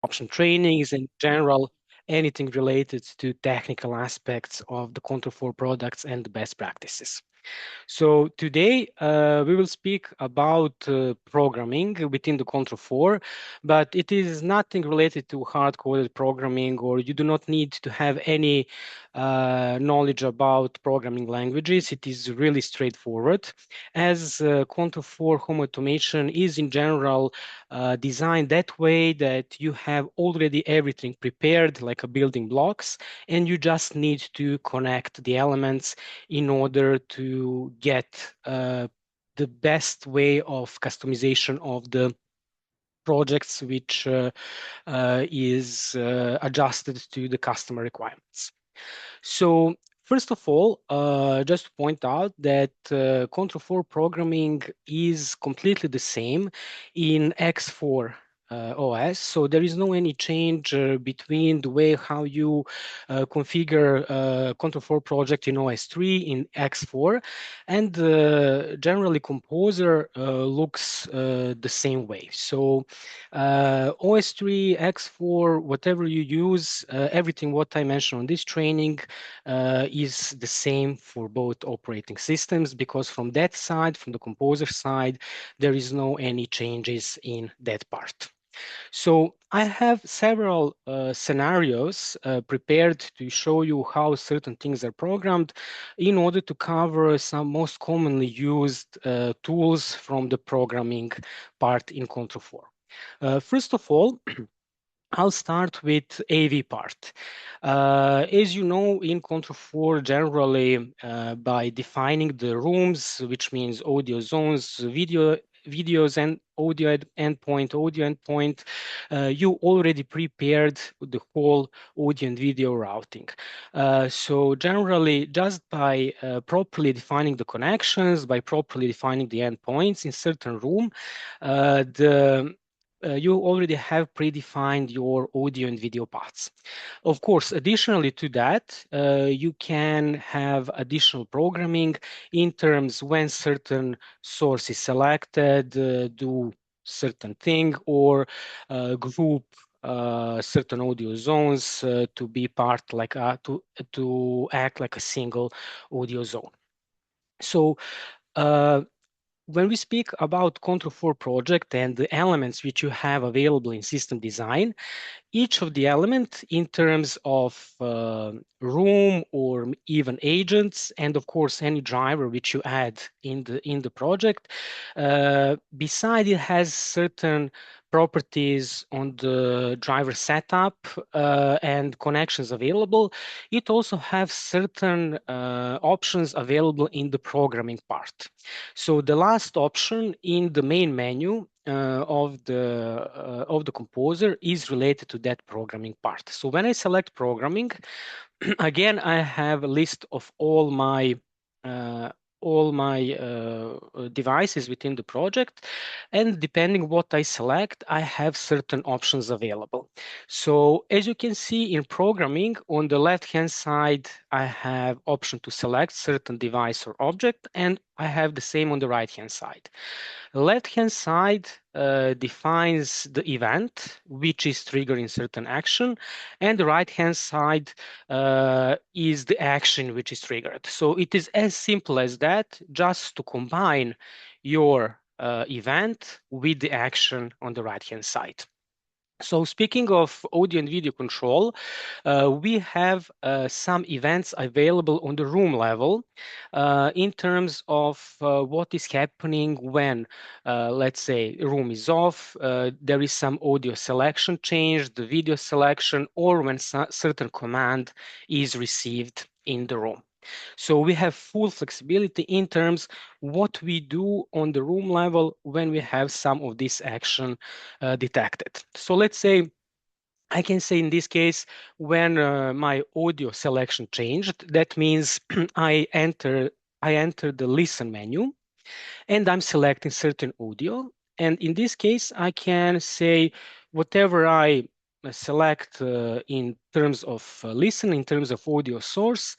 option trainings, in general, anything related to technical aspects of the Control4 products and the best practices. So today we will speak about programming within the Control4, but it is nothing related to hard-coded programming, or you do not need to have any knowledge about programming languages. It is really straightforward, as Control4 home automation is in general designed that way that you have already everything prepared, like a building blocks, and you just need to connect the elements in order to get the best way of customization of the projects, which is adjusted to the customer requirements. So first of all, just to point out that Control4 programming is completely the same in X4 OS. So there is no any change between the way how you configure Control4 project in OS3 in X4, and generally Composer looks the same way. So OS3, X4, whatever you use, everything what I mentioned on this training is the same for both operating systems, because from that side, from the Composer side, there is no any changes in that part. So I have several scenarios prepared to show you how certain things are programmed in order to cover some most commonly used tools from the programming part in Control4. First of all, I'll start with AV part. As you know, in Control4, generally by defining the rooms, which means audio zones, videos and audio endpoint, you already prepared the whole audio and video routing. So generally, just by properly defining the connections, by properly defining the endpoints in certain room, the you already have predefined your audio and video paths. Of course, additionally to that, you can have additional programming in terms when certain source is selected, do certain thing, or group certain audio zones to be part like to act like a single audio zone. So when we speak about Control4 project and the elements which you have available in system design, each of the elements in terms of room or even agents, and of course any driver which you add in the project, beside it has certain properties on the driver setup and connections available. It also has certain options available in the programming part. So the last option in the main menu of the composer is related to that programming part. So when I select programming, again I have a list of uh, all my devices within the project, and depending what I select, I have certain options available. So as you can see in programming, on the left hand side I have option to select certain device or object, and I have the same on the right hand side. Left-hand side defines the event which is triggering certain action, and the right-hand side is the action which is triggered. So it is as simple as that, just to combine your event with the action on the right-hand side. So speaking of audio and video control, we have some events available on the room level in terms of what is happening when, let's say, room is off, there is some audio selection change, the video selection, or when certain command is received in the room. So we have full flexibility in terms what we do on the room level when we have some of this action detected. So let's say I can say in this case, when my audio selection changed, that means I enter the listen menu and I'm selecting certain audio. And in this case, I can say whatever I select in terms of listen, in terms of audio source,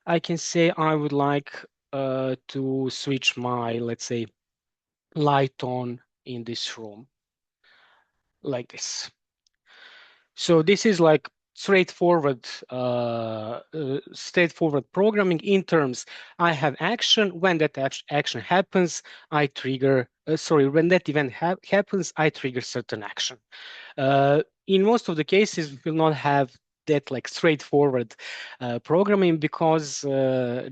I can say I would like to switch my, let's say, light on in this room like this. So this is like straightforward programming in terms I have action. When that action happens, I trigger. When that event happens, I trigger certain action. In most of the cases, we will not have that like straightforward programming because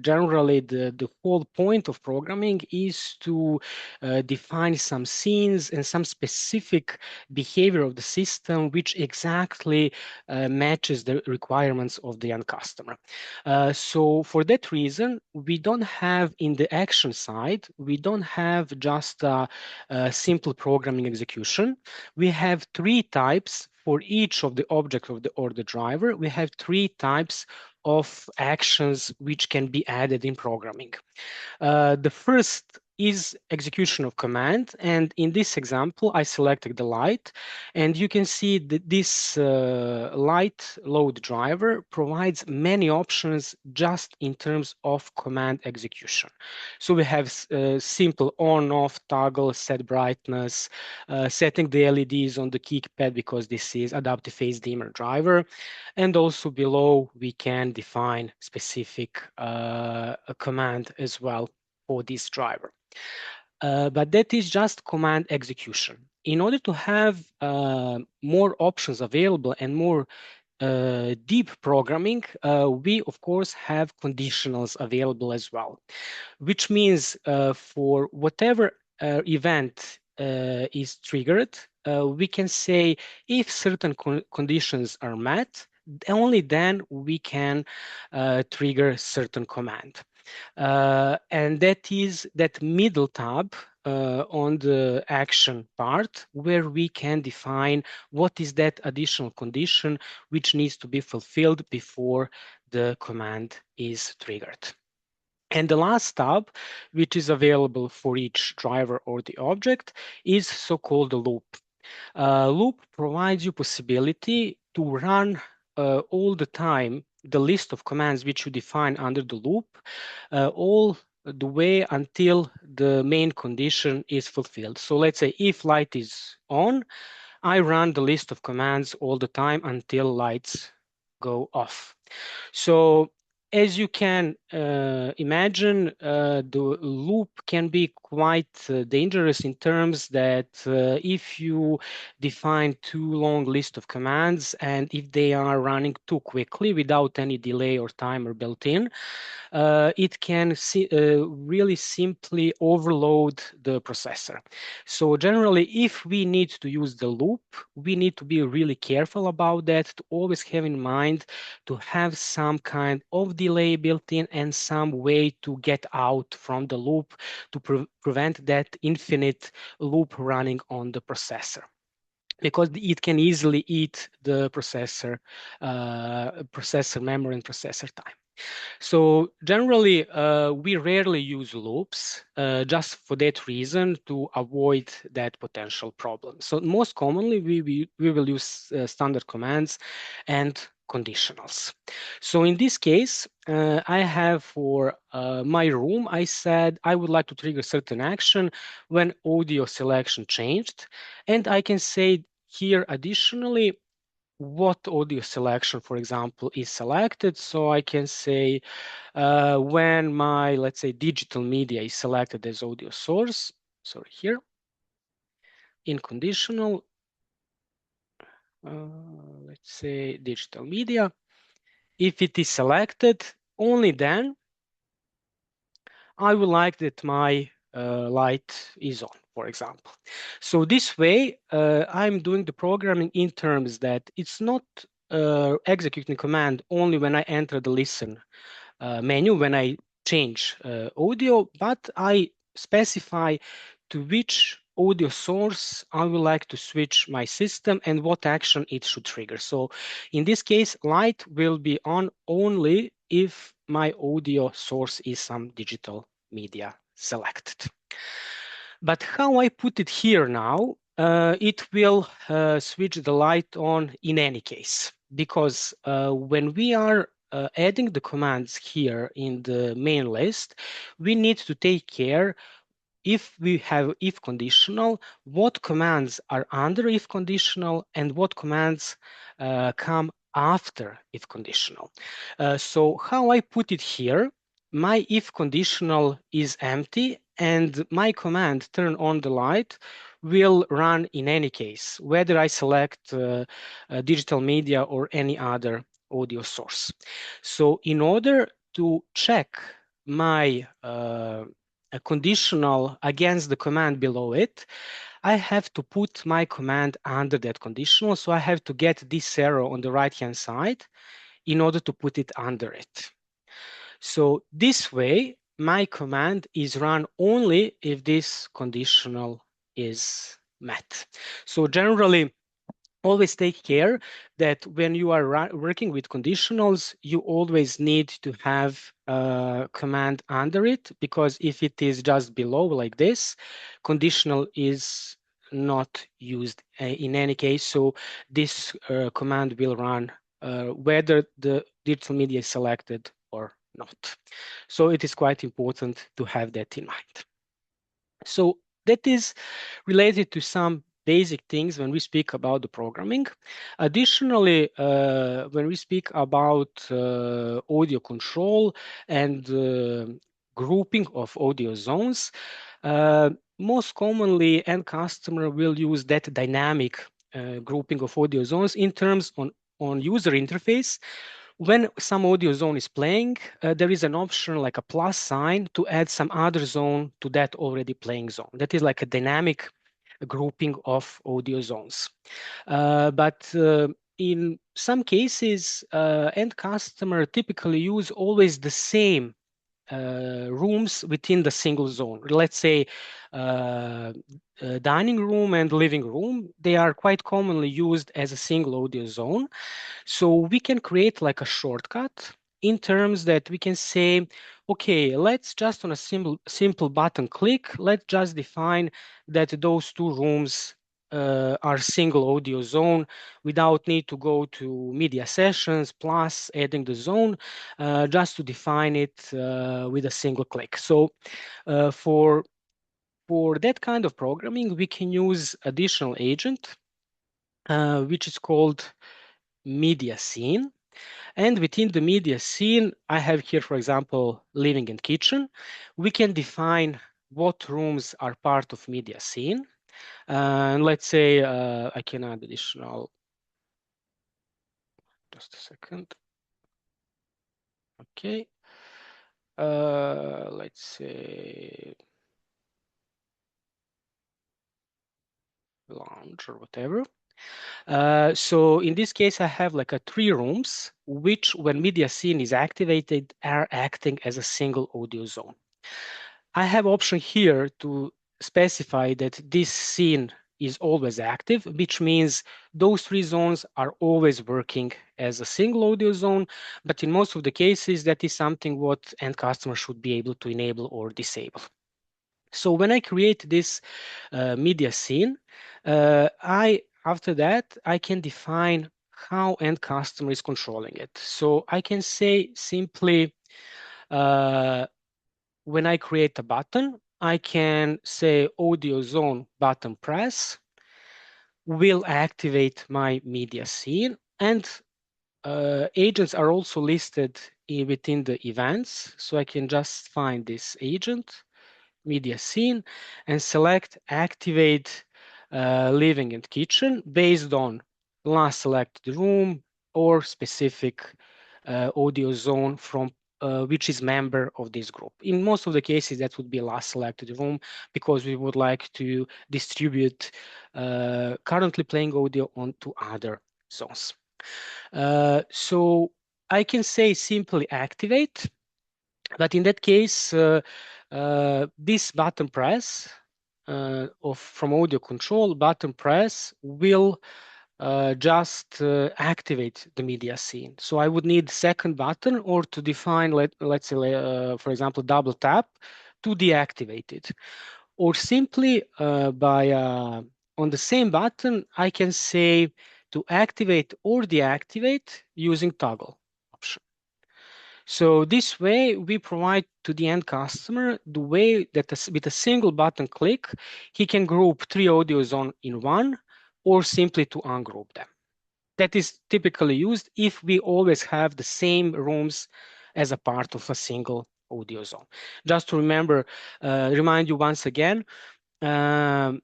generally the whole point of programming is to define some scenes and some specific behavior of the system which exactly matches the requirements of the end customer. So for that reason, we don't have in the action side, we don't have just a simple programming execution. We have three types for each of the object of the or the driver. We have three types of actions which can be added in programming. The first is execution of command. And in this example, I selected the light. And you can see that this light load driver provides many options just in terms of command execution. So we have simple on-off toggle, set brightness, setting the LEDs on the keypad because this is adaptive phase dimmer driver. And also below, we can define specific command as well for this driver. But that is just command execution. In order to have more options available and more deep programming, we of course have conditionals available as well, which means for whatever event is triggered, we can say if certain conditions are met, only then we can trigger certain command. And that is that middle tab on the action part where we can define what is that additional condition which needs to be fulfilled before the command is triggered. And the last tab, which is available for each driver or the object, is so-called loop. Loop provides you possibility to run all the time the list of commands which you define under the loop, all the way until the main condition is fulfilled. So let's say if light is on, I run the list of commands all the time until lights go off. So as you can imagine, the loop can be quite dangerous in terms that if you define too long list of commands and if they are running too quickly without any delay or timer built in, it can really simply overload the processor. So generally, if we need to use the loop, we need to be really careful about that, to always have in mind to have some kind of delay built in and some way to get out from the loop to prevent that infinite loop running on the processor, because it can easily eat the processor memory and processor time. So generally, we rarely use loops just for that reason to avoid that potential problem. So most commonly, we will use standard commands and conditionals. So in this case, I have for my room, I said I would like to trigger certain action when audio selection changed. And I can say here additionally, what audio selection, for example, is selected. So I can say when my, let's say, digital media is selected as audio source, sorry, here, in conditional, let's say digital media, if it is selected, only then I would like that my light is on, for example. So this way, I'm doing the programming in terms that it's not executing command only when I enter the listen menu, when I change audio, but I specify to which audio source I would like to switch my system and what action it should trigger. So in this case, light will be on only if my audio source is some digital media selected. But how I put it here now, it will switch the light on in any case, because when we are adding the commands here in the main list, we need to take care if we have if conditional, what commands are under if conditional and what commands come after if conditional. So how I put it here, my if conditional is empty and my command turn on the light will run in any case, whether I select digital media or any other audio source. So in order to check my a conditional against the command below it, I have to put my command under that conditional. So I have to get this arrow on the right-hand side in order to put it under it. So this way, my command is run only if this conditional is met. So generally, always take care that when you are working with conditionals, you always need to have a command under it, because if it is just below like this, conditional is not used in any case. So this command will run whether the digital media is selected or not. So it is quite important to have that in mind. So that is related to some basic things when we speak about the programming. Additionally, when we speak about audio control and grouping of audio zones, most commonly end customer will use that dynamic grouping of audio zones in terms on user interface. When some audio zone is playing, there is an option like a plus sign to add some other zone to that already playing zone. That is like a dynamic grouping of audio zones. But in some cases, end customer typically use always the same rooms within the single zone. Let's say dining room and living room, they are quite commonly used as a single audio zone. So we can create like a shortcut in terms that we can say, okay, let's just on a simple button click, let's just define that those two rooms are single audio zone without need to go to media sessions plus adding the zone, just to define it with a single click. So for that kind of programming, we can use additional agent, which is called media scene. And within the media scene, I have here, for example, living and kitchen. We can define what rooms are part of media scene. And let's say I can add additional, just a second. Okay. Let's say lounge or whatever. So in this case, I have like a three rooms, which when media scene is activated are acting as a single audio zone. I have option here to specify that this scene is always active, which means those three zones are always working as a single audio zone. But in most of the cases, that is something what end customer should be able to enable or disable. So when I create this media scene, after that, I can define how end customer is controlling it. So I can say simply, uh, when I create a button, I can say audio zone button press will activate my media scene, and agents are also listed within the events. So I can just find this agent, media scene, and select activate living and kitchen based on last selected room or specific audio zone from which is member of this group. In most of the cases, that would be last selected room, because we would like to distribute currently playing audio onto other zones. So I can say simply activate, but in that case, this button press from audio control button press will just activate the media scene. So I would need second button or to define, let's say, for example, double tap to deactivate it. Or simply on the same button, I can say to activate or deactivate using toggle option. So this way, we provide to the end customer the way that with a single button click, he can group three audios on in one, or simply to ungroup them. That is typically used if we always have the same rooms as a part of a single audio zone. Just to remind you once again, um,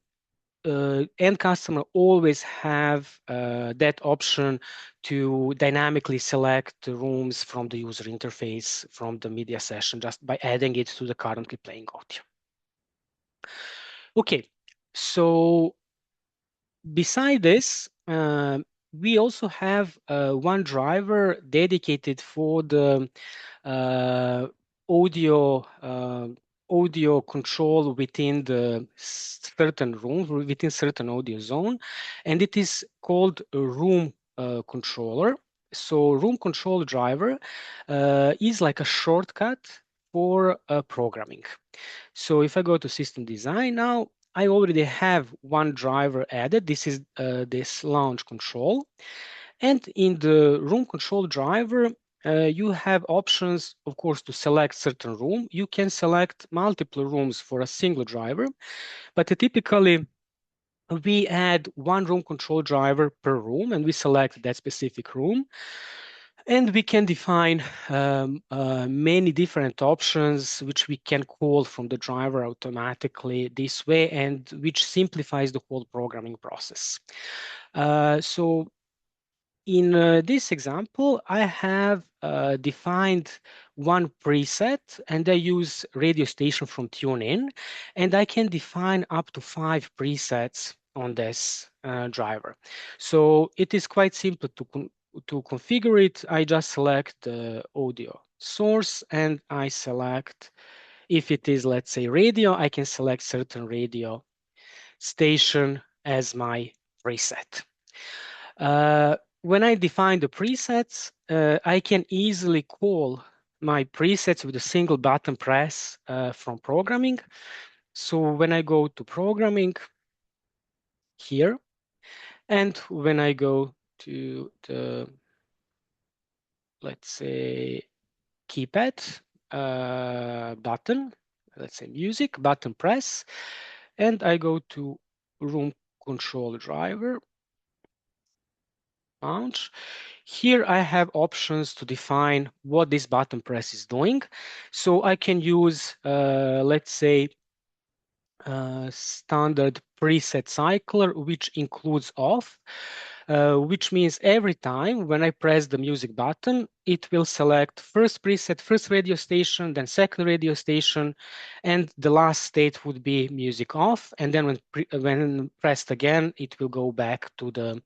end customer always have that option to dynamically select the rooms from the user interface from the media session just by adding it to the currently playing audio. Okay, so beside this, we also have one driver dedicated for the uh, audio audio control within the certain room, within certain audio zone, and it is called a room controller. So room control driver is like a shortcut for programming. So if I go to system design now, I already have one driver added. This is this launch control. And in the room control driver, you have options, of course, to select certain room. You can select multiple rooms for a single driver, but typically we add one room control driver per room and we select that specific room. And we can define many different options which we can call from the driver automatically this way, and which simplifies the whole programming process. So in this example, I have defined one preset and I use radio station from TuneIn, and I can define up to 5 presets on this driver. So it is quite simple to configure it. I just select the audio source and I select, if it is, let's say, radio, I can select certain radio station as my preset. When I define the presets, I can easily call my presets with a single button press from programming. So when I go to programming here, and when I go to the, let's say, keypad button, let's say music button press, and I go to room control driver, launch. Here I have options to define what this button press is doing. So I can use, let's say, standard preset cycler, which includes off, which means every time when I press the music button, it will select first preset, first radio station, then second radio station, and the last state would be music off. And then when pressed again, it will go back to the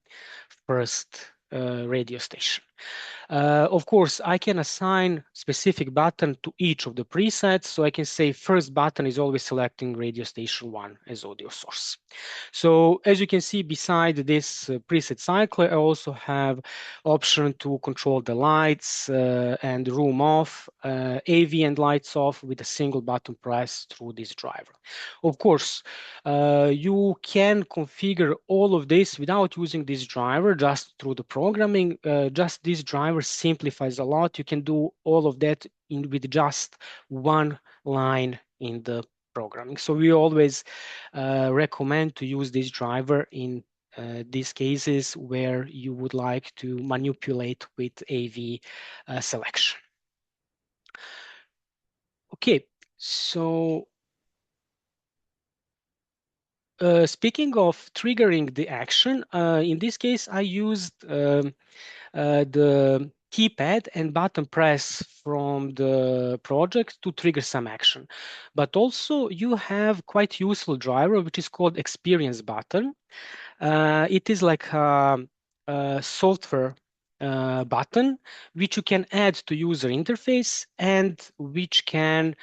first radio station. Of course, I can assign specific button to each of the presets. So I can say first button is always selecting radio station 1 as audio source. So as you can see, beside this preset cycler, I also have option to control the lights and room off, AV and lights off with a single button press through this driver. Of course, you can configure all of this without using this driver, just through the programming. Just this driver simplifies a lot. You can do all of that with just one line in the programming. So we always recommend to use this driver in these cases where you would like to manipulate with AV selection. Okay, so speaking of triggering the action, in this case, I used the keypad and button press from the project to trigger some action. But also you have quite useful driver, which is called experience button. It is like a software button which you can add to user interface and which can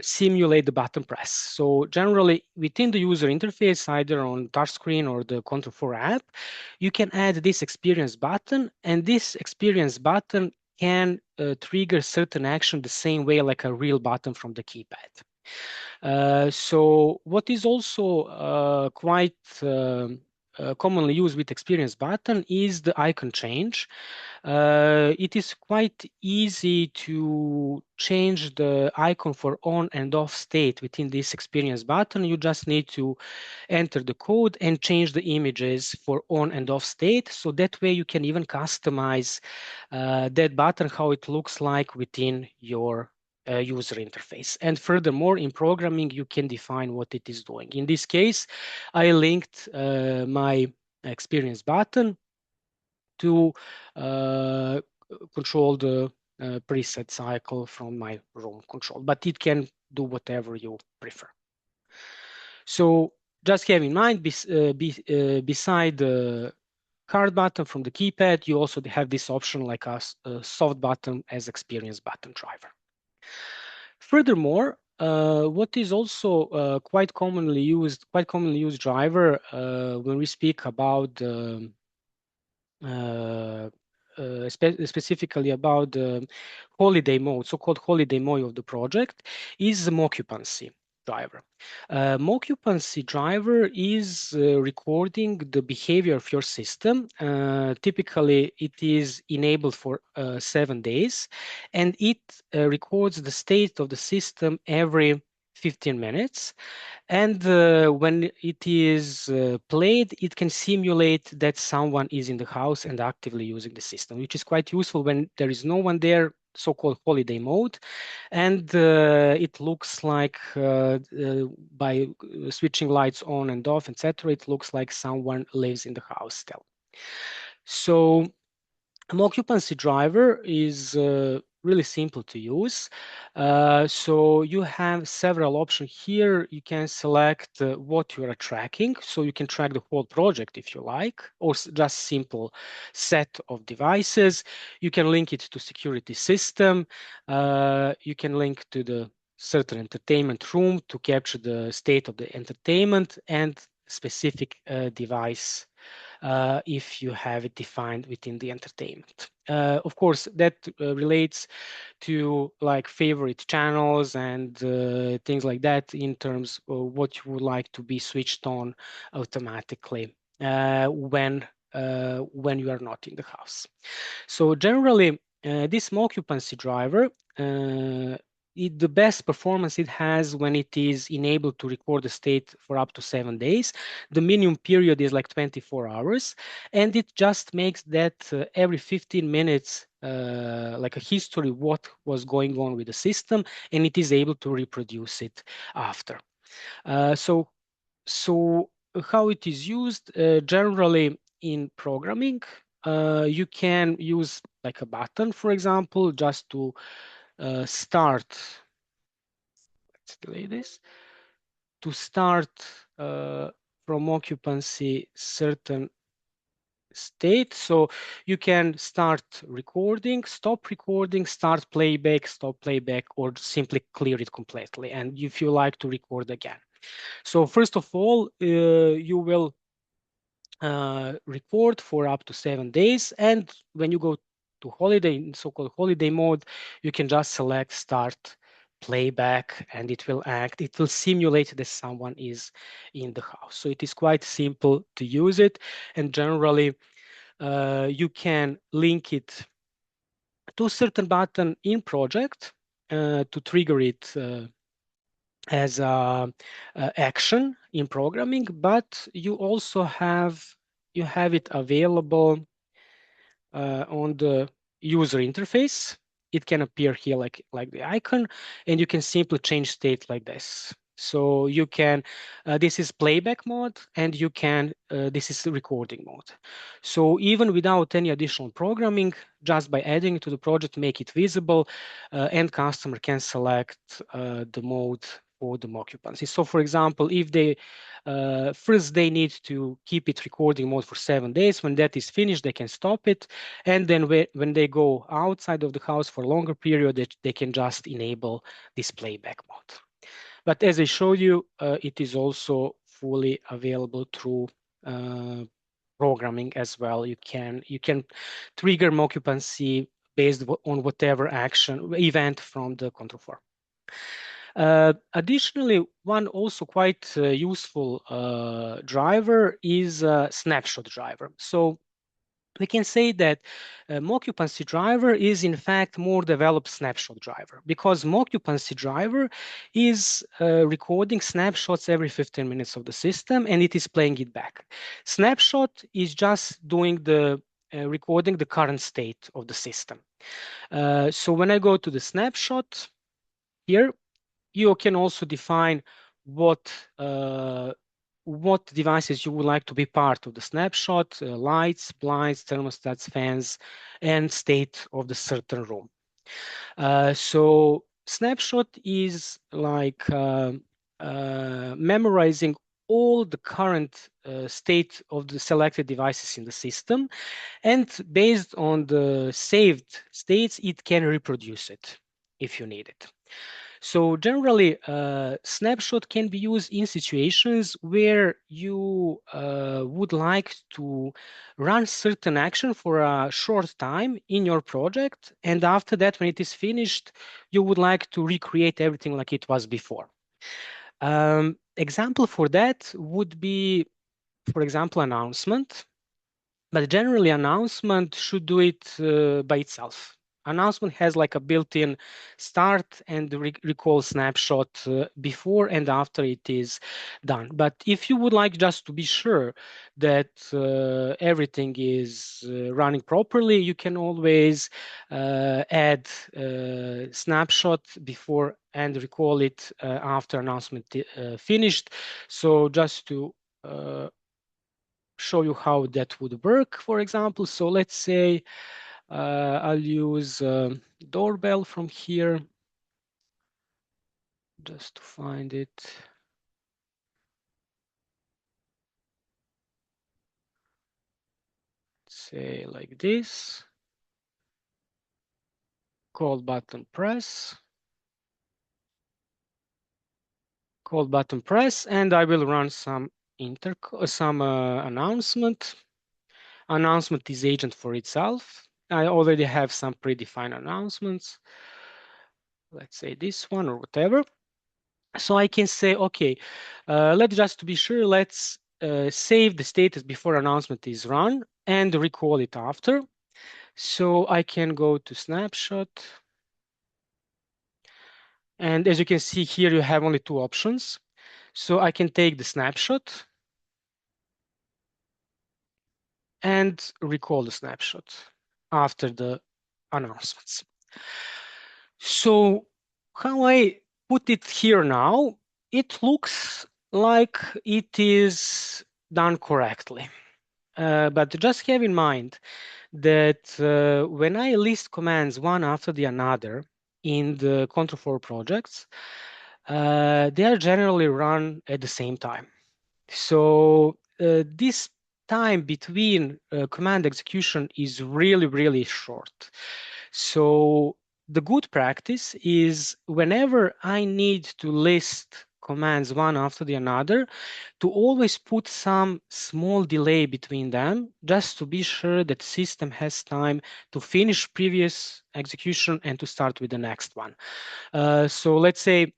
simulate the button press. So generally within the user interface, either on touchscreen or the Control4 app, you can add this experience button, and this experience button can trigger certain action the same way like a real button from the keypad. So what is also quite commonly used with experience button is the icon change. It is quite easy to change the icon for on and off state within this experience button. You just need to enter the code and change the images for on and off state. So that way you can even customize that button, how it looks like within your user interface. And furthermore, in programming, you can define what it is doing. In this case, I linked my experience button to control the preset cycle from my room control, but it can do whatever you prefer. So just have in mind, beside the card button from the keypad, you also have this option like a soft button as experience button driver. Furthermore, what is also quite commonly used driver when we speak about specifically about the holiday mode, so-called holiday mode of the project, is the mockupancy driver. Mockupancy driver is recording the behavior of your system. Typically, it is enabled for 7 days, and it records the state of the system every 15 minutes. And when it is played, it can simulate that someone is in the house and actively using the system, which is quite useful when there is no one there, so-called holiday mode. And it looks like by switching lights on and off, etc., it looks like someone lives in the house still. So occupancy driver is really simple to use. So you have several options here. You can select what you are tracking. So you can track the whole project if you like, or just simple set of devices. You can link it to security system. You can link to the certain entertainment room to capture the state of the entertainment and specific device if you have it defined within the entertainment. Of course, that relates to like favorite channels and things like that in terms of what you would like to be switched on automatically when you are not in the house. So generally, this occupancy driver, the best performance it has when it is enabled to record the state for up to 7 days. The minimum period is like 24 hours, and it just makes that every 15 minutes like a history what was going on with the system, and it is able to reproduce it after. So how it is used generally in programming, you can use like a button, for example, just to start. Let's delete this. To start from occupancy certain state. So you can start recording, stop recording, start playback, stop playback, or simply clear it completely. And if you like to record again. So first of all, you will record for up to 7 days. And when you go to holiday, so-called holiday mode, you can just select start playback and it will act. It will simulate that someone is in the house. So it is quite simple to use it. And generally, you can link it to a certain button in project to trigger it as a action in programming, but you also have it available on the user interface. It can appear here like the icon, and you can simply change state like this. So you can, this is playback mode, and you can, this is recording mode. So even without any additional programming, just by adding it to the project, make it visible, and customer can select the mode for the occupancy. So for example, if they first they need to keep it recording mode for 7 days. When that is finished, they can stop it. And then when they go outside of the house for a longer period, they can just enable this playback mode. But as I showed you, it is also fully available through programming as well. You can trigger occupancy based on whatever action event from the Control4. Additionally, one also quite useful driver is a snapshot driver. So we can say that mockupancy driver is in fact more developed snapshot driver, because mockupancy driver is recording snapshots every 15 minutes of the system and it is playing it back. Snapshot is just doing the recording the current state of the system. So when I go to the snapshot here, you can also define what what devices you would like to be part of the snapshot, lights, blinds, thermostats, fans, and state of the certain room. So snapshot is like memorizing all the current state of the selected devices in the system, and based on the saved states, it can reproduce it if you need it. So generally, snapshot can be used in situations where you would like to run certain action for a short time in your project, and after that, when it is finished, you would like to recreate everything like it was before. Example for that would be, for example, announcement. But generally, announcement should do it by itself. Announcement has like a built-in start and recall snapshot before and after it is done. But if you would like just to be sure that everything is running properly, you can always add snapshot before and recall it after announcement finished. So just to show you how that would work, for example. So let's say I'll use doorbell from here just to find it. Say like this. Call button press. Call button press, and I will run some announcement. Announcement is agent for itself. I already have some predefined announcements. Let's say this one or whatever. So I can say, okay, let's just to be sure, let's save the status before announcement is run and recall it after. So I can go to snapshot. And as you can see here, you have only two options. So I can take the snapshot and recall the snapshot after the announcements. So how I put it here now, it looks like it is done correctly. But just have in mind that when I list commands one after the another in the Control4 projects, they are generally run at the same time. So this time between command execution is really, really short. So the good practice is whenever I need to list commands one after the another, to always put some small delay between them, just to be sure that system has time to finish previous execution and to start with the next one. So let's say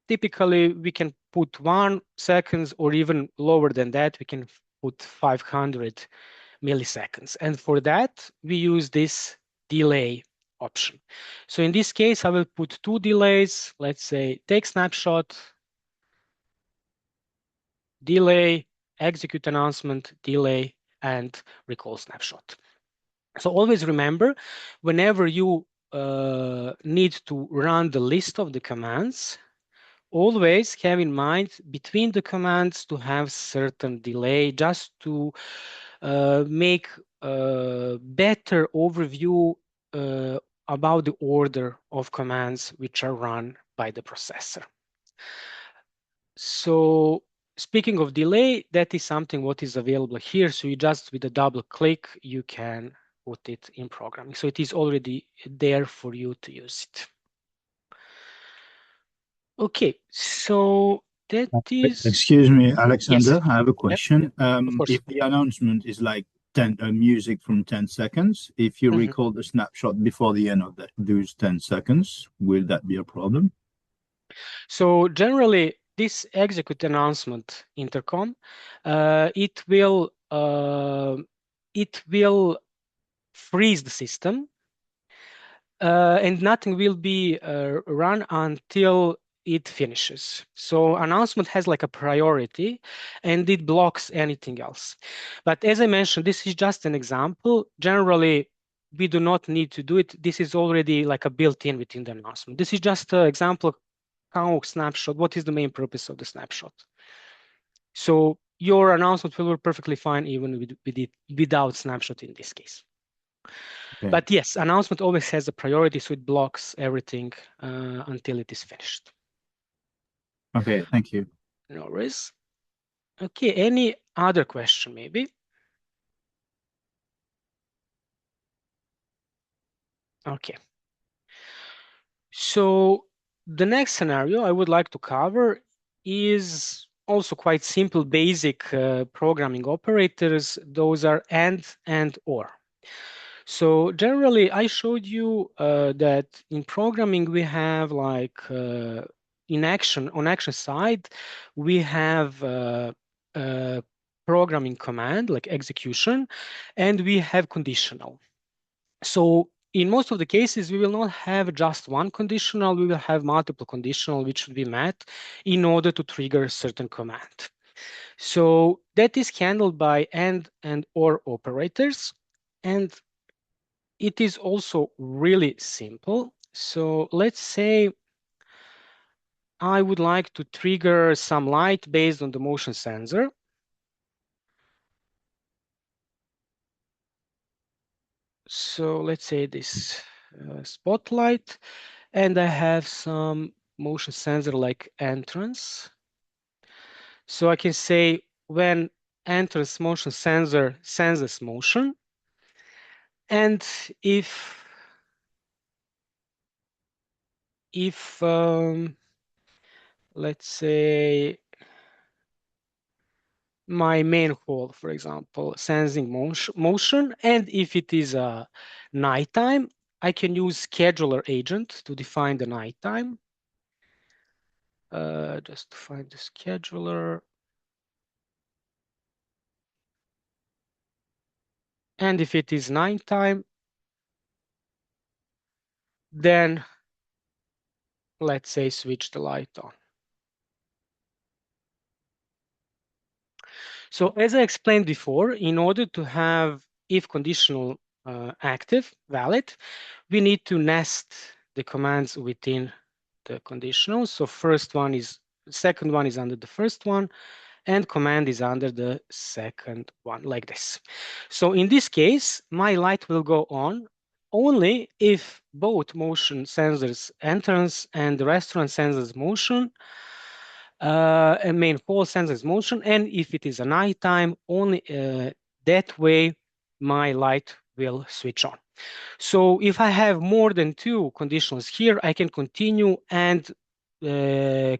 typically we can put 1 seconds or even lower than that, we can put 500 milliseconds. And for that, we use this delay option. So in this case, I will put two delays. Let's say take snapshot, delay, execute announcement, delay, and recall snapshot. So always remember, whenever you need to run the list of the commands, always have in mind between the commands to have certain delay, just to make a better overview about the order of commands which are run by the processor. So speaking of delay, that is something what is available here. So you just with a double click, you can put it in programming. So it is already there for you to use it. Okay, so that is... Excuse me, Yes. Alexander, I have a question. Of course. If the announcement is like 10 music from 10 seconds, if you Mhm. record the snapshot before the end of those 10 seconds, will that be a problem? So generally, this execute announcement intercom, it will freeze the system, and nothing will be run until it finishes. So announcement has like a priority, and it blocks anything else. But as I mentioned, this is just an example. Generally, we do not need to do it. This is already like a built-in within the announcement. This is just an example how snapshot, what is the main purpose of the snapshot. So your announcement will work perfectly fine even without snapshot in this case. Okay. But yes, announcement always has a priority, so it blocks everything until it is finished. Okay, thank you. No worries. Okay, any other question maybe? Okay. So the next scenario I would like to cover is also quite simple, basic programming operators. Those are and or. So generally, I showed you that in programming we have like in action on action side we have programming command like execution, and we have conditional. So in most of the cases, we will not have just one conditional, we will have multiple conditional which should be met in order to trigger a certain command. So that is handled by and or operators. And it is also really simple. So let's say I would like to trigger some light based on the motion sensor. So let's say this spotlight, and I have some motion sensor like entrance. So I can say when entrance motion sensor senses motion, and if let's say my main hole, for example, sensing motion, and if it is a nighttime, I can use scheduler agent to define the nighttime. Just to find the scheduler. And if it is nighttime, then let's say switch the light on. So as I explained before, in order to have if conditional active, valid, we need to nest the commands within the conditional. So second one is under the first one, and command is under the second one, like this. So in this case, my light will go on only if both motion sensors entrance and the restaurant sensors motion, and main hall senses motion, and if it is a nighttime, only that way my light will switch on. So if I have more than two conditionals here, I can continue and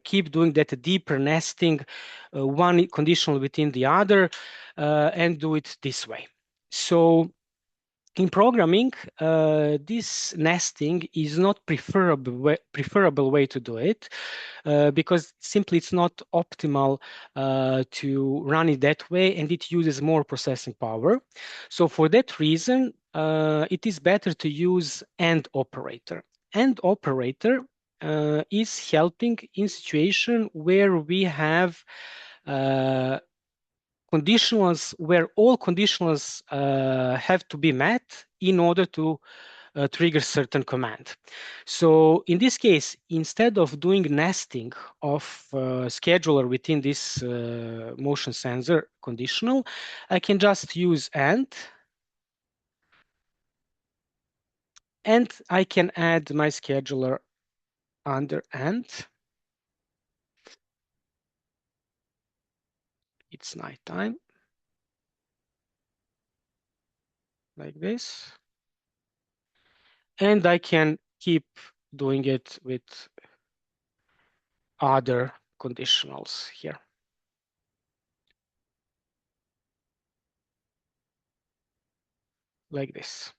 keep doing that deeper nesting, one conditional within the other, and do it this way. So in programming, this nesting is not preferable way to do it, because simply it's not optimal to run it that way, and it uses more processing power. So for that reason, it is better to use AND operator. AND operator is helping in situation where we have uh, conditionals where all conditionals have to be met in order to trigger certain command. So in this case, instead of doing nesting of scheduler within this motion sensor conditional, I can just use and I can add my scheduler under and. It's nighttime, like this. And I can keep doing it with other conditionals here, like this.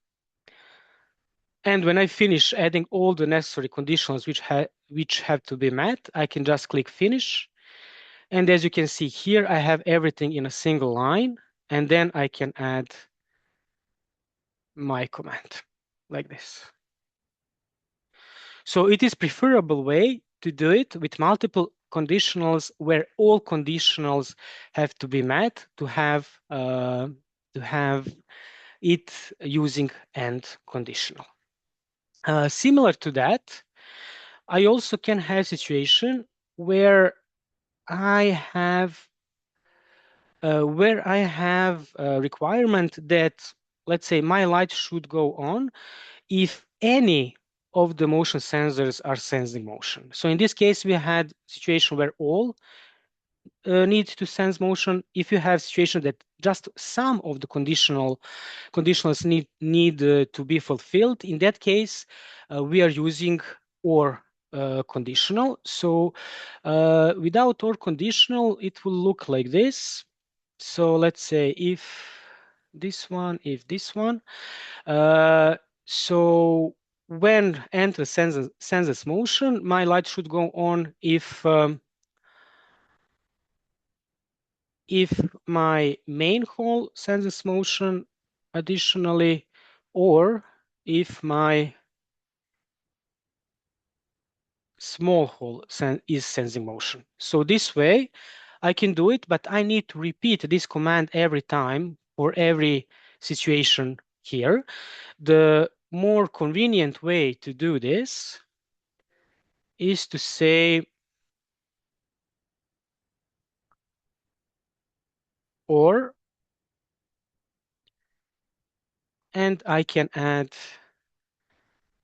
And when I finish adding all the necessary conditions which have to be met, I can just click finish. And as you can see here, I have everything in a single line, and then I can add my command like this. So it is preferable way to do it with multiple conditionals where all conditionals have to be met to have it using and conditional. Similar to that, I also can have situation where I have a requirement that, let's say, my light should go on if any of the motion sensors are sensing motion. So in this case, we had situation where all need to sense motion. If you have situation that just some of the conditionals need to be fulfilled, in that case, we are using or conditional. So without or conditional, it will look like this. So let's say if this one. Uh, so when enter senses motion, my light should go on if my main hole senses motion additionally, or if my small hole is sensing motion. So this way I can do it, but I need to repeat this command every time for every situation here. The more convenient way to do this is to say or, and I can add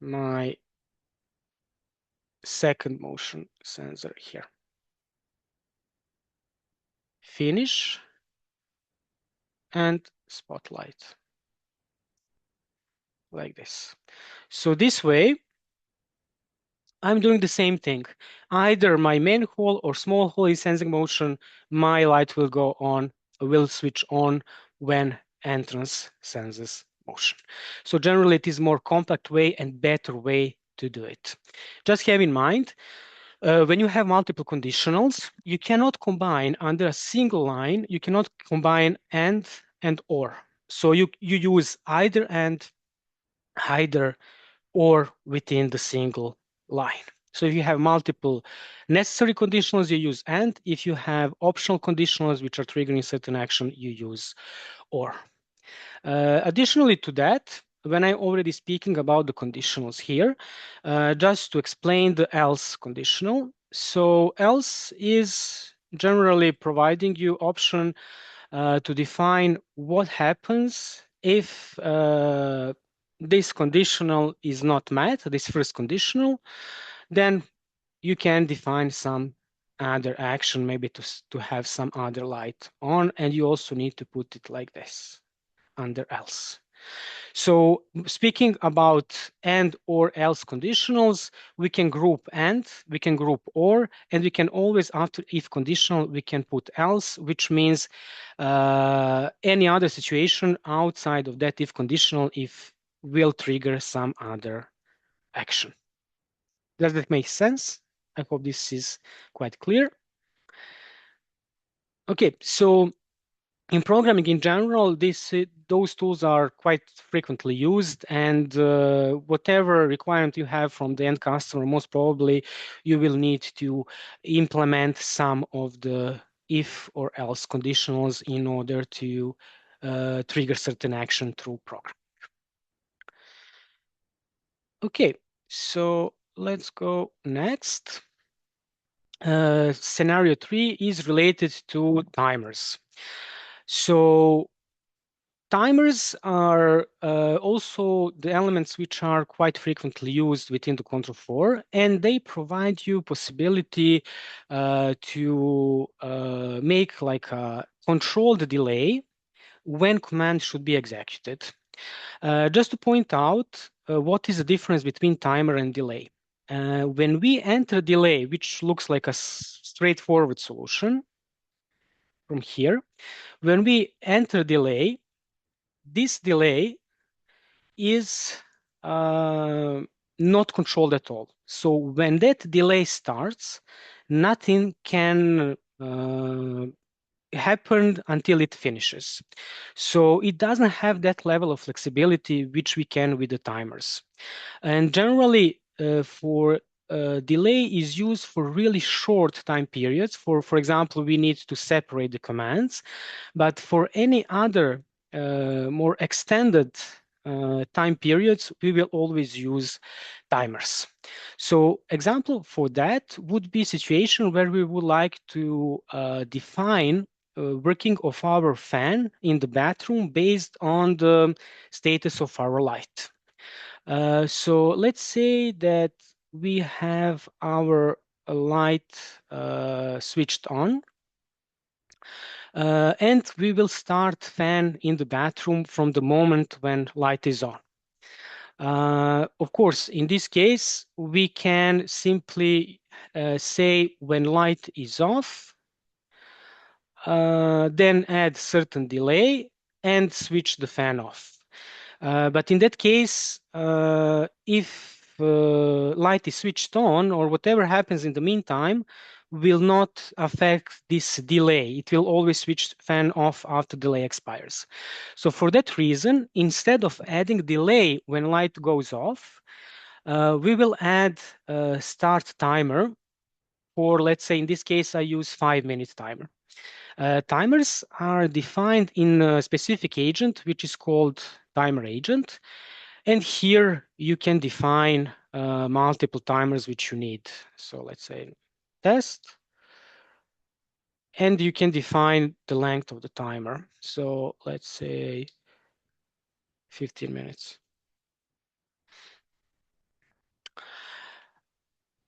my second motion sensor here. Finish and spotlight like this. So this way, I'm doing the same thing. Either my main hole or small hole is sensing motion, my light will switch on when entrance senses motion. So generally it is more compact way and better way to do it. Just have in mind, when you have multiple conditionals, you cannot combine under a single line, you cannot combine and or. So you use either or within the single line. So if you have multiple necessary conditionals, you use and. If you have optional conditionals which are triggering certain action, you use or. Additionally to that, when I'm already speaking about the conditionals here, just to explain the else conditional. So else is generally providing you option to define what happens if this conditional is not met, this first conditional, then you can define some other action, maybe to have some other light on, and you also need to put it like this under else. So speaking about and or else conditionals, we can group and, we can group or, and we can always, after if conditional, we can put else, which means any other situation outside of that if conditional, if will trigger some other action. Does that make sense? I hope this is quite clear. Okay, so in programming in general, those tools are quite frequently used, and whatever requirement you have from the end customer, most probably you will need to implement some of the if or else conditionals in order to trigger certain action through program. Okay, so let's go next. Scenario 3 is related to timers. So timers are also the elements which are quite frequently used within the Control4, and they provide you possibility to make like a controlled delay when command should be executed. Just to point out what is the difference between timer and delay. When we enter delay, which looks like a straightforward solution from here, when we enter delay, this delay is not controlled at all. So when that delay starts, nothing can happen until it finishes. So it doesn't have that level of flexibility which we can with the timers. And generally, for delay is used for really short time periods. For example, we need to separate the commands. But for any other more extended time periods, we will always use timers. So example for that would be situation where we would like to define working of our fan in the bathroom based on the status of our light. So let's say that we have our light switched on, and we will start fan in the bathroom from the moment when light is on. Of course, in this case, we can simply say when light is off, then add certain delay and switch the fan off. But in that case, if light is switched on or whatever happens in the meantime will not affect this delay. It will always switch fan off after delay expires. So for that reason, instead of adding delay when light goes off, we will add a start timer for, let's say, in this case, I use 5-minute timer. Timers are defined in a specific agent, which is called timer agent. And here you can define multiple timers which you need. So let's say test, and you can define the length of the timer. So let's say 15 minutes.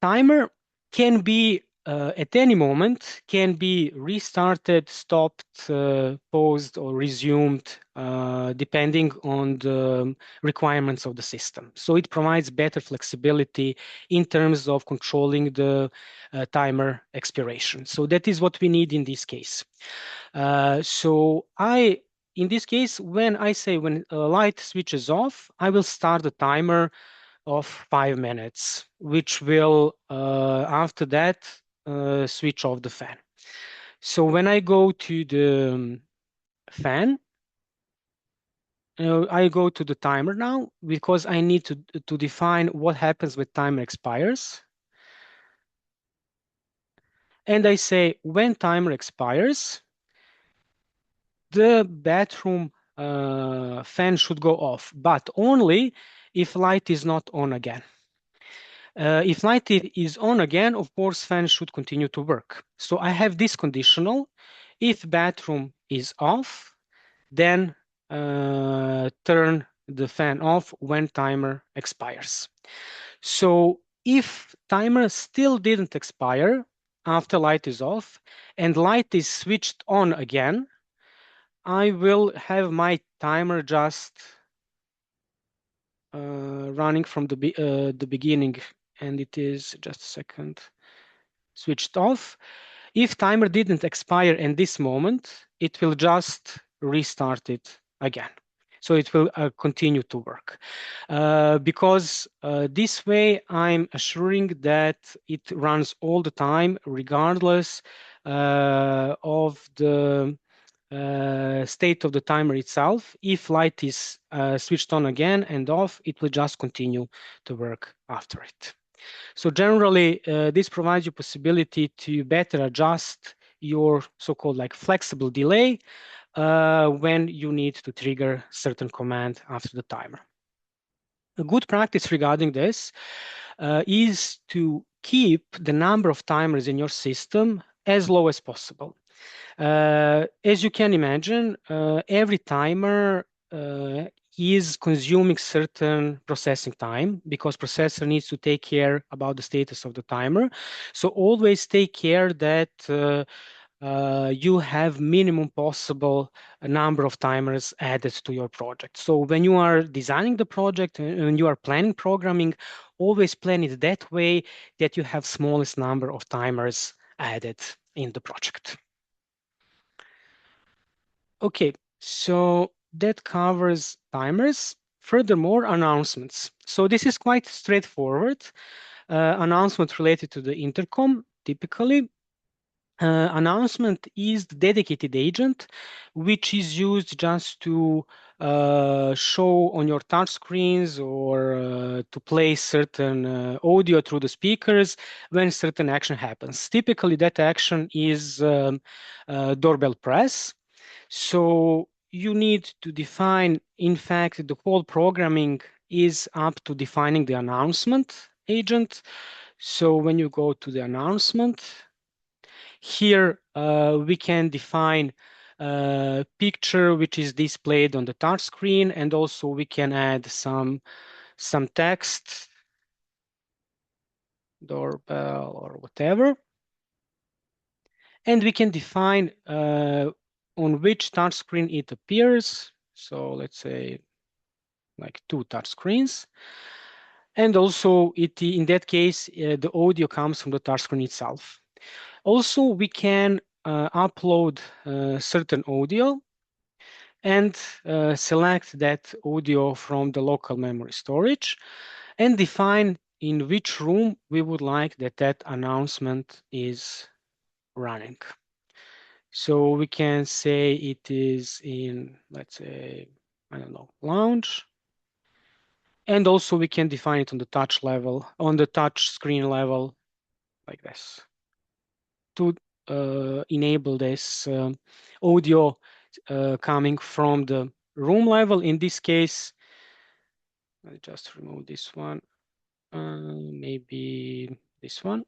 Timer can be at any moment, can be restarted, stopped, paused, or resumed, depending on the requirements of the system. So it provides better flexibility in terms of controlling the timer expiration. So that is what we need in this case. In this case, when I say when a light switches off, I will start the timer of 5 minutes, which will, after that, switch off the fan. So when I go to the fan, I go to the timer now because I need to define what happens when timer expires. And I say when timer expires, the bathroom fan should go off, but only if light is not on again. If light is on again, of course, fan should continue to work. So I have this conditional. If bathroom is off, then turn the fan off when timer expires. So if timer still didn't expire after light is off and light is switched on again, I will have my timer just running from the beginning, and it is just a second switched off. If timer didn't expire in this moment, it will just restart it again. So it will continue to work. Because this way I'm assuring that it runs all the time, regardless of the state of the timer itself. If light is switched on again and off, it will just continue to work after it. So generally, this provides you possibility to better adjust your so-called like flexible delay when you need to trigger certain command after the timer. A good practice regarding this is to keep the number of timers in your system as low as possible. As you can imagine, every timer is consuming certain processing time because processor needs to take care about the status of the timer. So always take care that you have minimum possible number of timers added to your project. So when you are designing the project and when you are planning programming, always plan it that way that you have smallest number of timers added in the project. Okay, so that covers timers. Furthermore, announcements. So this is quite straightforward. Announcement related to the intercom, typically. Announcement is the dedicated agent, which is used just to show on your touch screens or to play certain audio through the speakers when certain action happens. Typically, that action is doorbell press. So you need to define, in fact, the whole programming is up to defining the announcement agent. So when you go to the announcement, here we can define a picture which is displayed on the touch screen, and also we can add some text, doorbell or whatever. And we can define on which touch screen it appears. So let's say like 2 touch screens. And also in that case, the audio comes from the touch screen itself. Also, we can upload certain audio and select that audio from the local memory storage and define in which room we would like that announcement is running. So we can say it is in, let's say, I don't know, lounge. And also we can define it on the touch level, on the touch screen level, like this, to enable this audio coming from the room level. In this case, I'll just remove this one, maybe this one.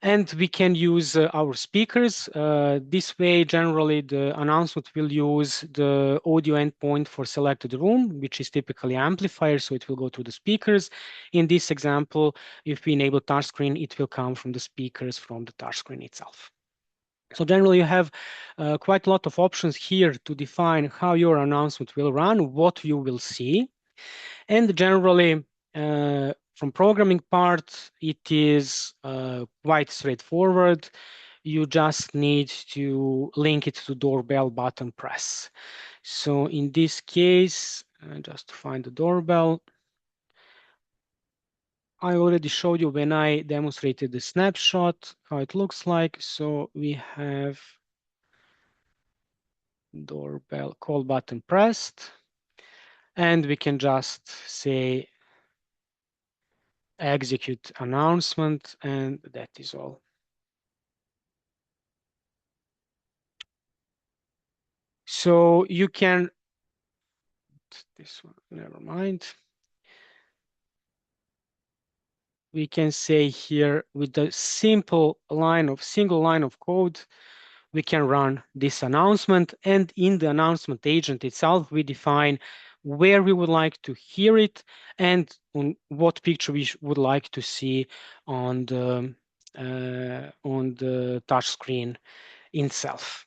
And we can use our speakers. This way, generally, the announcement will use the audio endpoint for selected room, which is typically amplifier, so it will go to the speakers. In this example, if we enable touchscreen, it will come from the speakers from the touchscreen itself. So generally, you have quite a lot of options here to define how your announcement will run, what you will see. And generally, from programming part, it is quite straightforward. You just need to link it to doorbell button press. So in this case, just to find the doorbell, I already showed you when I demonstrated the snapshot, how it looks like. So we have doorbell call button pressed, and we can just say execute announcement, and that is all. So you can, this one, never mind. We can say here with a single line of code, we can run this announcement. And in the announcement agent itself, we define where we would like to hear it and on what picture we would like to see on the touch screen itself.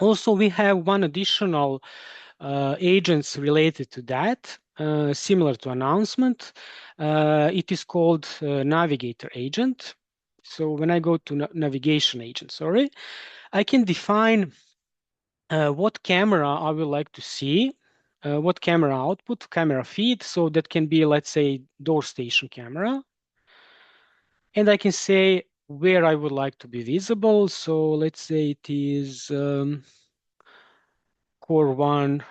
Also, we have one additional agents related to that, similar to announcement. It is called navigator agent. So when I go to navigation agent, sorry, I can define what camera I would like to see, what camera output, camera feed. So that can be, let's say, door station camera. And I can say where I would like to be visible. So let's say it is core one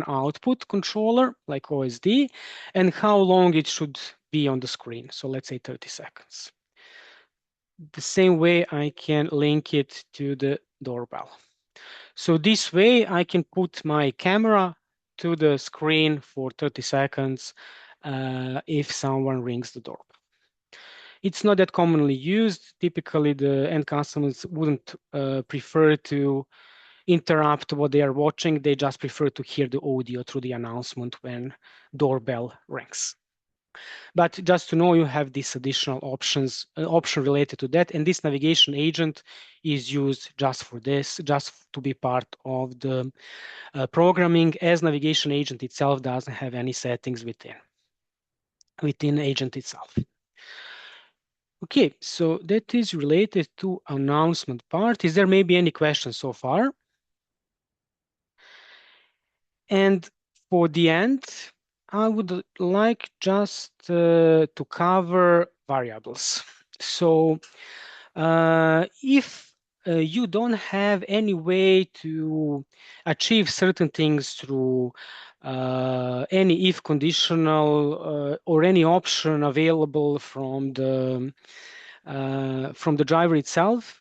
output controller, like OSD, and how long it should be on the screen. So let's say 30 seconds. The same way I can link it to the doorbell. So this way I can put my camera to the screen for 30 seconds if someone rings the doorbell. It's not that commonly used. Typically, the end customers wouldn't prefer to interrupt what they are watching. They just prefer to hear the audio through the announcement when doorbell rings. But just to know, you have these additional options, option related to that. And this navigation agent is used just for this, just to be part of the programming, as navigation agent itself doesn't have any settings within agent itself. Okay, so that is related to announcement part. Is there maybe any questions so far? And for the end, I would like just to cover variables. So if you don't have any way to achieve certain things through any if conditional or any option available from the driver itself,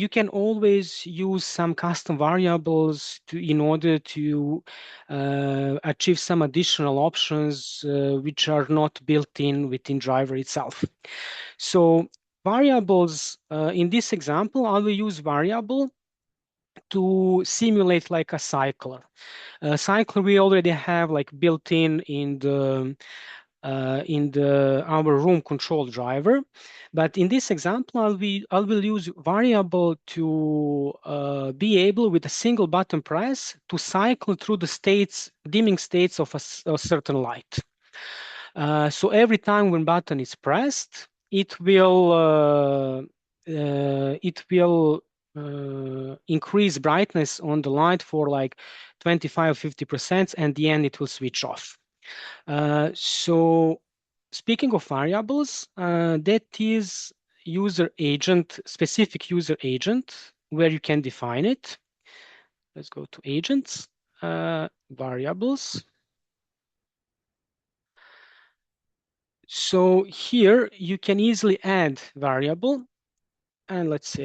you can always use some custom variables in order to achieve some additional options which are not built in within driver itself. So variables, in this example, I will use variable to simulate like a cycler. A cycler we already have like built in the our room control driver. But in this example, I will use variable to be able with a single button press to cycle through the states, dimming states of a certain light. So every time when button is pressed, it will increase brightness on the light for like 25 50%, and the end it will switch off. So speaking of variables, that is user agent, specific user agent, where you can define it. Let's go to agents, variables. So here you can easily add variable, and let's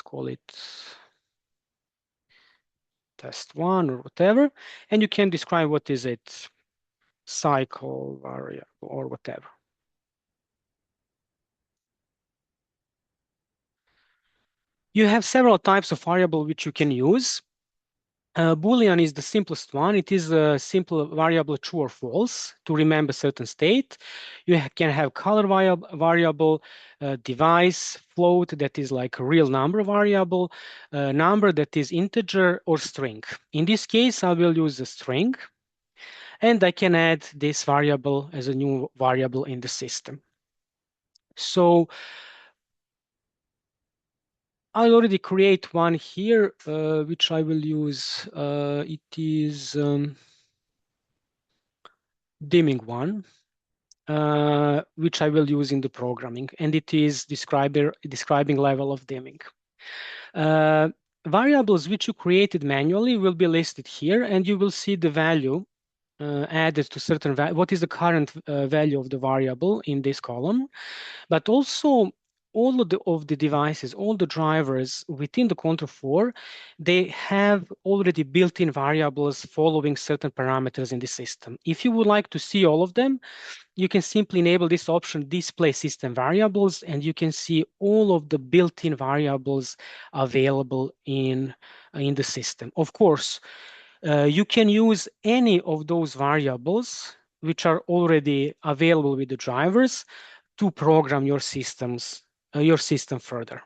call it test1 or whatever, and you can describe what is it, cycle variable or whatever. You have several types of variable which you can use. Boolean is the simplest one. It is a simple variable true or false to remember certain state. You can have color variable, device, float that is like a real number variable, number that is integer, or string. In this case, I will use a string, and I can add this variable as a new variable in the system. So I already create one here, which I will use. It is dimming one, which I will use in the programming, and it is describing level of dimming. Uh, Variables which you created manually will be listed here, and you will see the value added to certain value. What is the current value of the variable in this column? But also all of the devices, all the drivers within the Control4, they have already built-in variables following certain parameters in the system. If you would like to see all of them, you can simply enable this option, display system variables, and you can see all of the built-in variables available in the system. Of course, you can use any of those variables which are already available with the drivers to program your system further.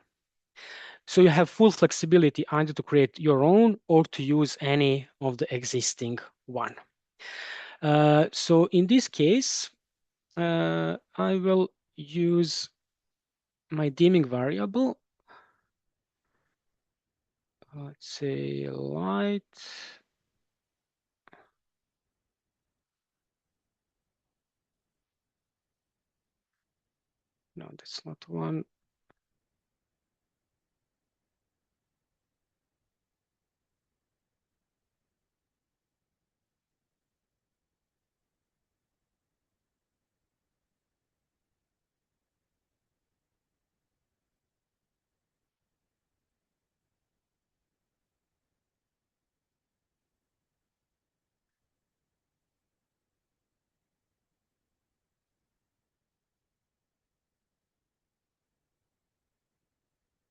So you have full flexibility either to create your own or to use any of the existing one. So in this case, I will use my dimming variable. Let's say light. No, that's not one.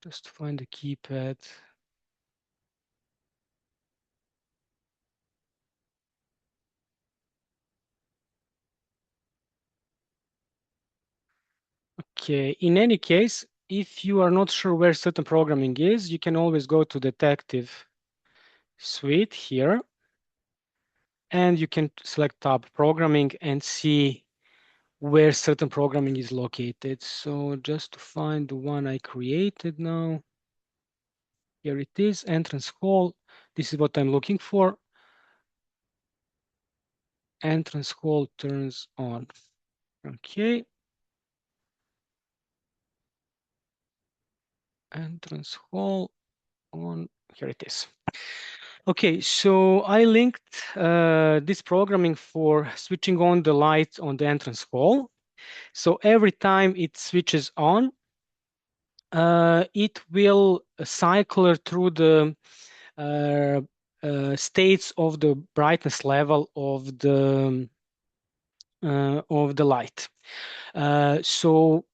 Just find the keypad. Okay, in any case, if you are not sure where certain programming is, you can always go to Detective Suite here, and you can select Tab Programming and see where certain programming is located. So just to find the one I created now, here it is, entrance hall. This is what I'm looking for. entrance hole turns on. Okay. Entrance hole on. Here it is. Okay, so I linked this programming for switching on the light on the entrance hall. So every time it switches on, it will cycle through the uh, states of the brightness level of the light. So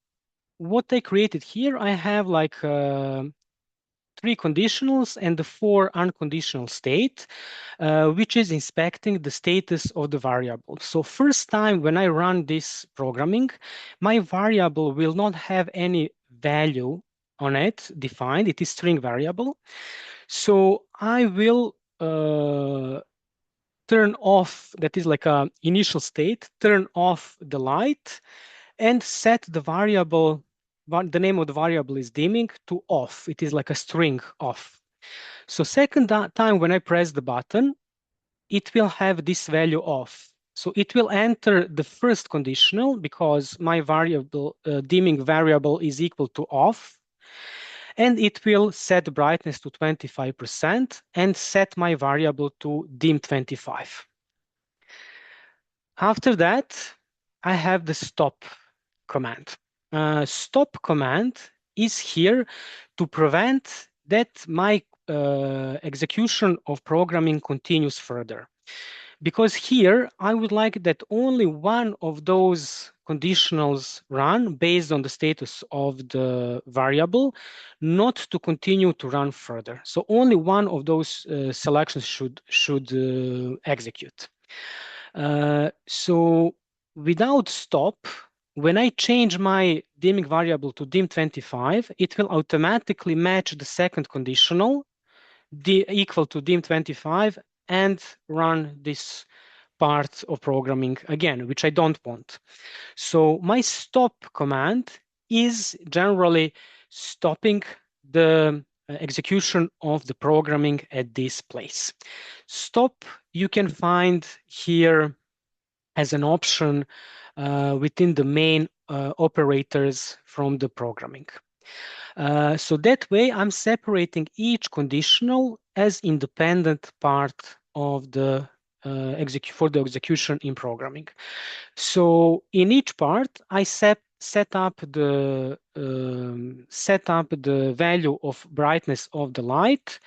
what I created here, I have like three conditionals and the four unconditional state, which is inspecting the status of the variable. So first time when I run this programming, my variable will not have any value on it defined. It is string variable. So I will turn off, that is like a initial state, turn off the light and set the variable, the name of the variable is dimming to off. It is like a string off. So second time when I press the button, it will have this value off. So it will enter the first conditional because my variable, dimming variable is equal to off. And it will set brightness to 25% and set my variable to dim 25. After that, I have the stop command. Stop command is here to prevent that my execution of programming continues further. Because here I would like that only one of those conditionals run based on the status of the variable, not to continue to run further. So only one of those selections should execute. So without stop, when I change my dimming variable to dim 25, it will automatically match the second conditional equal to dim 25 and run this part of programming again, which I don't want. So my stop command is generally stopping the execution of the programming at this place. Stop you can find here as an option within the main operators from the programming. So that way I'm separating each conditional as independent part of the for the execution in programming. So in each part, I set up the value of brightness of the light,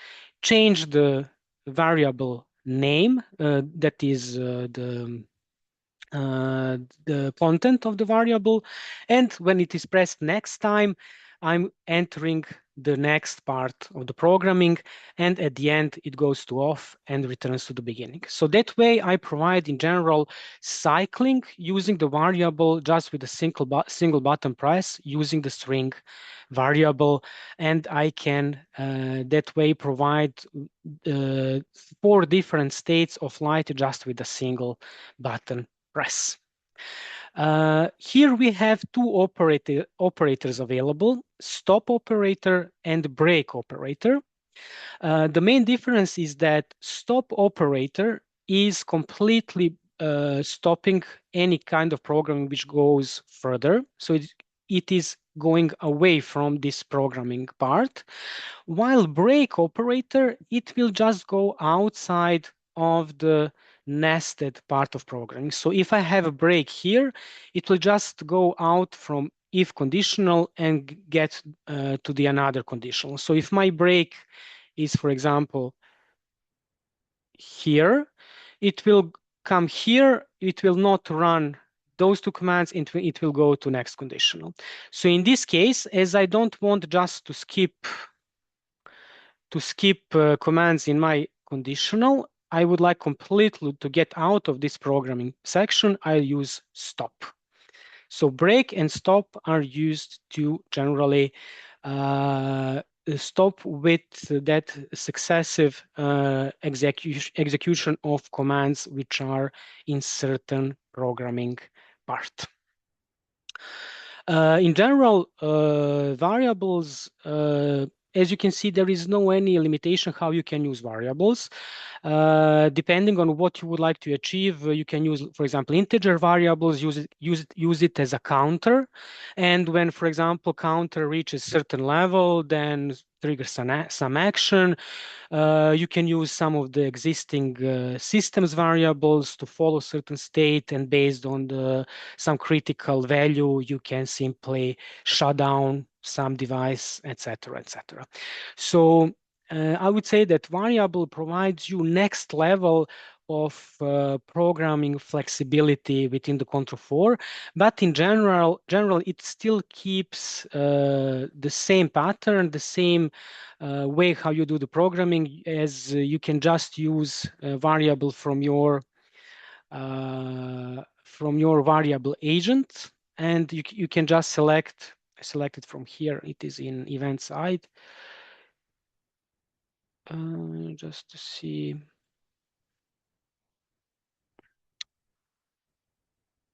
change the variable name that is the content of the variable, and when it is pressed next time, I'm entering the next part of the programming, and at the end it goes to off and returns to the beginning. So that way I provide in general cycling using the variable just with a single button press using the string variable, and I can that way provide four different states of light just with a single button press. Here we have two operators available, stop operator and break operator. The main difference is that stop operator is completely stopping any kind of programming which goes further. So it is going away from this programming part. While break operator, it will just go outside of the nested part of programming. So if I have a break here, it will just go out from if conditional and get to the another conditional. So if my break is, for example, here, it will come here, it will not run those two commands, it will go to next conditional. So in this case, as I don't want just to skip commands in my conditional, I would like completely to get out of this programming section, I'll use stop. So break and stop are used to generally stop with that successive execution of commands which are in certain programming part. In general, variables as you can see, there is no any limitation how you can use variables. Depending on what you would like to achieve, you can use, for example, integer variables, use it as a counter. And when, for example, counter reaches certain level, then trigger some action. You can use some of the existing systems variables to follow certain state, and based on some critical value, you can simply shut down some device, etc., etc. So I would say that variable provides you next level of programming flexibility within the Control4, but in general, it still keeps the same pattern, the same way how you do the programming, as you can just use a variable from your variable agent, and you can just select it from here. It is in event side. Just to see.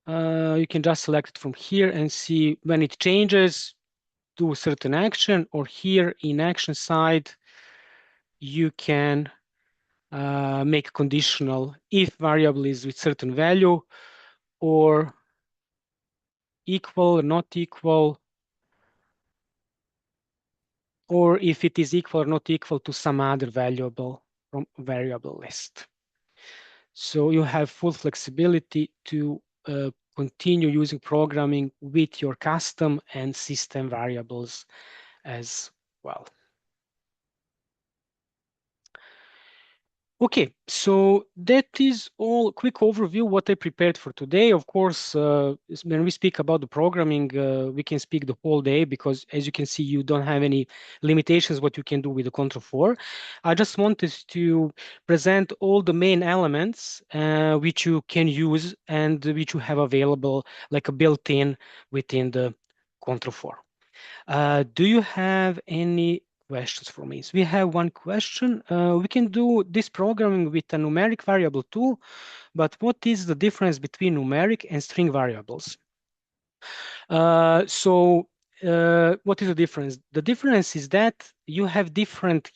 You can just select it from here and see when it changes, do a certain action, or here in action side, you can make conditional if variable is with certain value, or equal or not equal, or if it is equal or not equal to some other variable from variable list. So you have full flexibility to continue using programming with your custom and system variables as well. Okay, so that is all quick overview what I prepared for today. Of course, when we speak about the programming, we can speak the whole day, because as you can see, you don't have any limitations what you can do with the Control4. I just wanted to present all the main elements which you can use and which you have available like a built-in within the Control4. Do you have any questions for me? So we have one question. We can do this programming with a numeric variable too, but what is the difference between numeric and string variables? What is the difference? The difference is that you have different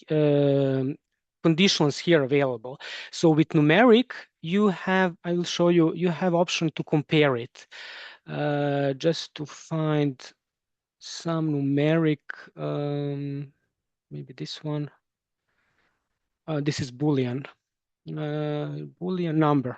conditions here available. So with numeric, you have, I will show you, you have option to compare it. Just to find some numeric, maybe this one. This is Boolean number.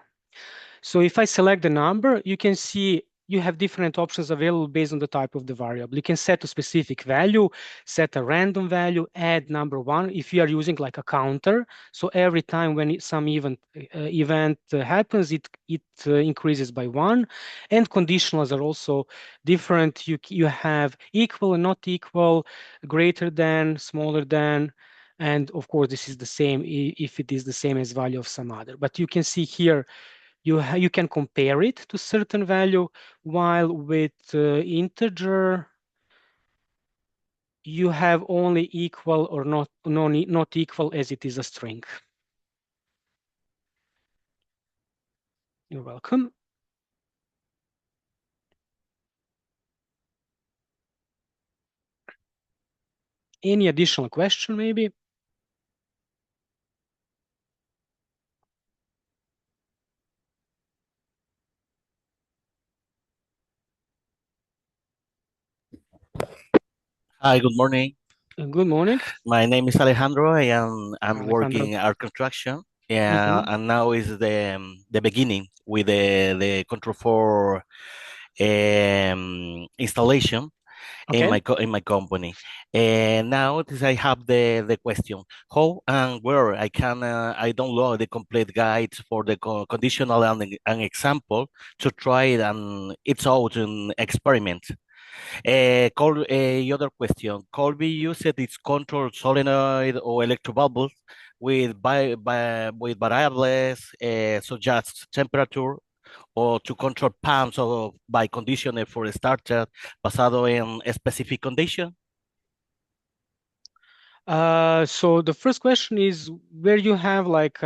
So if I select the number, you can see you have different options available based on the type of the variable. You can set a specific value, set a random value, add number one if you are using like a counter. So every time when some event happens, it increases by one. And conditionals are also different. You have equal and not equal, greater than, smaller than. And of course, this is the same if it is the same as value of some other. But you can see here, you can compare it to certain value, while with integer, you have only equal or not equal, as it is a string. You're welcome. Any additional question, maybe? Hi, good morning. Good morning, My name is Alejandro. I'm Alejandro. working art construction. Mhm. And now is the beginning with the Control4 installation in Okay. in my company. And now I have the question: how and where I download the complete guides for the conditional and an example to try it and it's out in experiment. Other question: could be used its control solenoid or electrobubbles with variables such as temperature, or to control pumps or by conditioner for a starter basado en a specific condition? So the first question is where you have like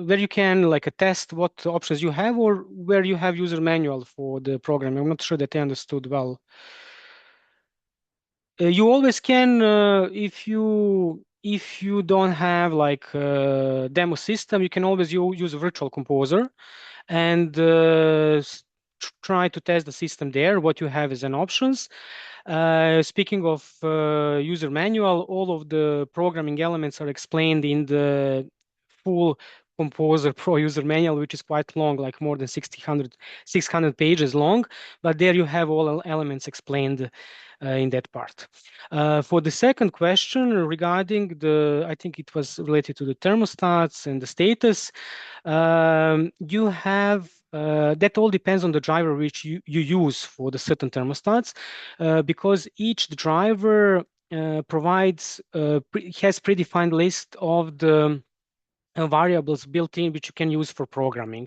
where you can like test what options you have, or where you have user manual for the program. I'm not sure that I understood well. You always can if you don't have like a demo system, you can always use a virtual composer and try to test the system there. What you have is an options. Speaking of user manual, all of the programming elements are explained in the full Composer Pro user manual, which is quite long, like more than 600 pages long. But there you have all elements explained in that part. For the second question regarding I think it was related to the thermostats and the status, you have that all depends on the driver which you use for the certain thermostats, because each driver provides has predefined list of the variables built in which you can use for programming.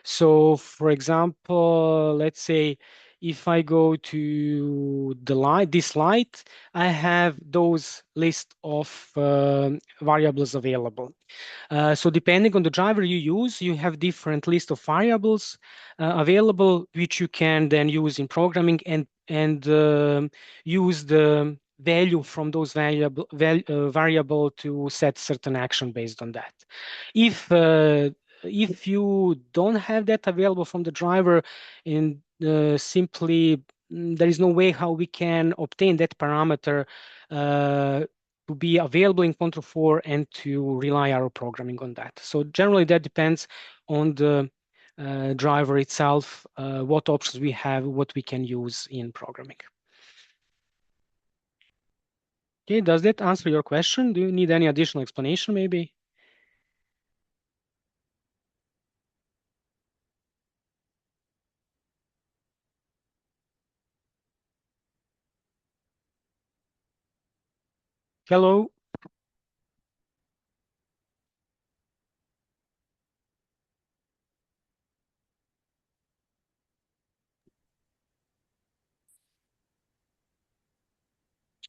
So, for example, let's say if I go to this light, I have those list of variables available. So depending on the driver you use, you have different list of variables available, which you can then use in programming and use the value from those variable to set certain action based on that. If you don't have that available from the driver, and simply there is no way how we can obtain that parameter to be available in Control4 and to rely our programming on that. So generally that depends on the driver itself, what options we have, what we can use in programming. Okay, does that answer your question? Do you need any additional explanation maybe? Hello?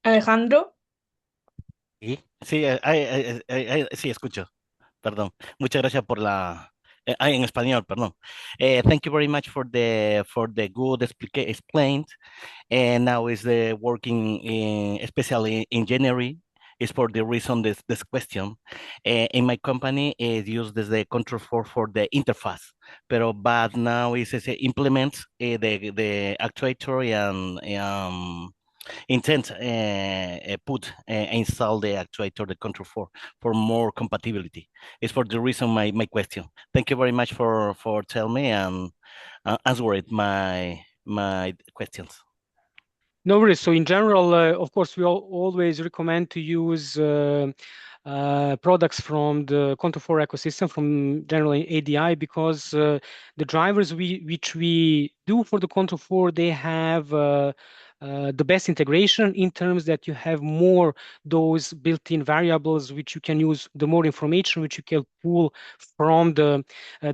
Alejandro. Sí, sí, sí, escucho. Perdón. Muchas gracias por la... en español, perdón. Thank you very much for the good explained. And now is the working especially in January is for the reason this question. In my company it uses the Control4 for the interface, but now is implements the actuator and intent put install the actuator the Control4 for more compatibility. It's for the reason my question. Thank you very much for telling me and answering my questions. No worries. So in general, of course, we always recommend to use products from the Control4 ecosystem, from generally ADI, because the drivers which we do for the Control4, they have the best integration in terms that you have more those built-in variables which you can use, the more information which you can pull from the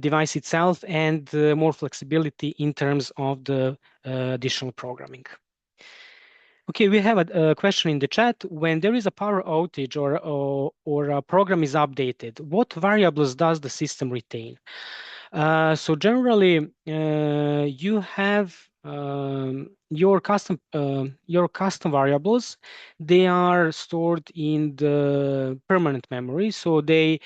device itself, and more flexibility in terms of the additional programming. Okay, we have a question in the chat. When there is a power outage or a program is updated, what variables does the system retain? So generally, you have your custom variables. They are stored in the permanent memory, so they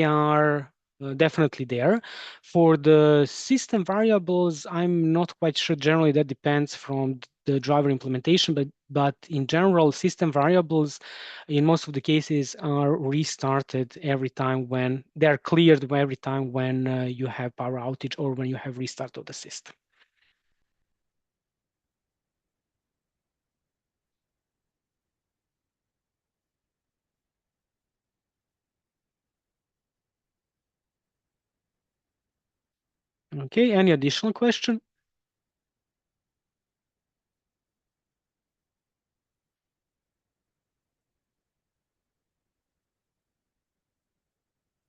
are definitely there. For the system variables, I'm not quite sure. Generally, that depends from the driver implementation, but in general, system variables in most of the cases are restarted every time when they're cleared every time when you have power outage or when you have restart of the system. Okay, any additional question?